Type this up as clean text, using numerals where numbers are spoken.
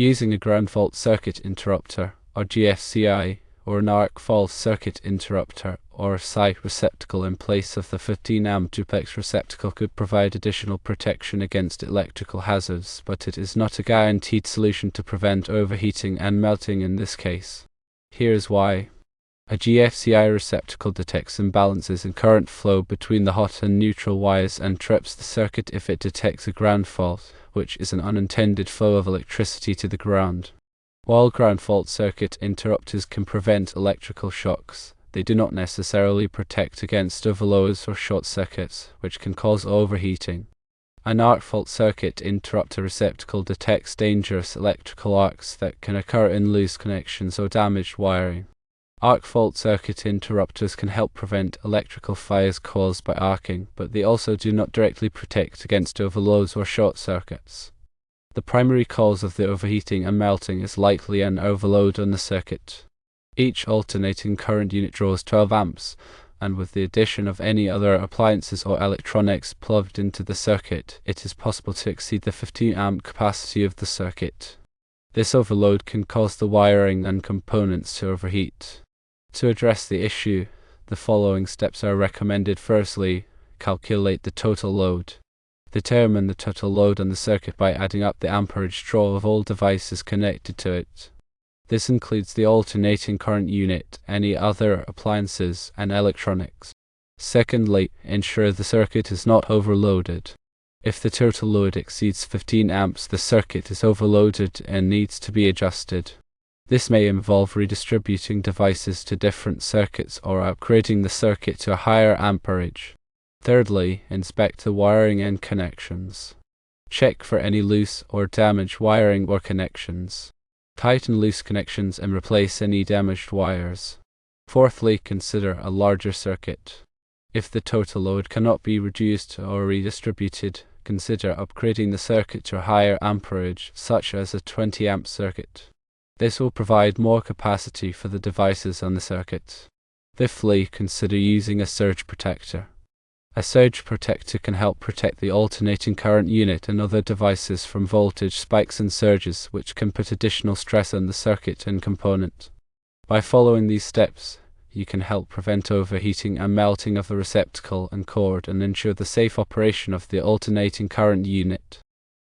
Using a ground fault circuit interrupter, or GFCI, or an arc fault circuit interrupter, or a SI receptacle in place of the 15-amp duplex receptacle could provide additional protection against electrical hazards, but it is not a guaranteed solution to prevent overheating and melting in this case. Here is why. A GFCI receptacle detects imbalances in current flow between the hot and neutral wires and trips the circuit if it detects a ground fault, which is an unintended flow of electricity to the ground. While ground fault circuit interrupters can prevent electrical shocks, they do not necessarily protect against overloads or short circuits, which can cause overheating. An arc fault circuit interrupter receptacle detects dangerous electrical arcs that can occur in loose connections or damaged wiring. Arc fault circuit interrupters can help prevent electrical fires caused by arcing, but they also do not directly protect against overloads or short circuits. The primary cause of the overheating and melting is likely an overload on the circuit. Each alternating current unit draws 12 amps, and with the addition of any other appliances or electronics plugged into the circuit, it is possible to exceed the 15-amp capacity of the circuit. This overload can cause the wiring and components to overheat. To address the issue, the following steps are recommended. Firstly, calculate the total load. Determine the total load on the circuit by adding up the amperage draw of all devices connected to it. This includes the alternating current unit, any other appliances, and electronics. Secondly, ensure the circuit is not overloaded. If the total load exceeds 15 amps, the circuit is overloaded and needs to be adjusted. This may involve redistributing devices to different circuits or upgrading the circuit to a higher amperage. Thirdly, inspect the wiring and connections. Check for any loose or damaged wiring or connections. Tighten loose connections and replace any damaged wires. Fourthly, consider a larger circuit. If the total load cannot be reduced or redistributed, consider upgrading the circuit to a higher amperage, such as a 20-amp circuit. This will provide more capacity for the devices on the circuit. Fifthly, consider using a surge protector. A surge protector can help protect the alternating current unit and other devices from voltage spikes and surges, which can put additional stress on the circuit and component. By following these steps, you can help prevent overheating and melting of the receptacle and cord and ensure the safe operation of the alternating current unit.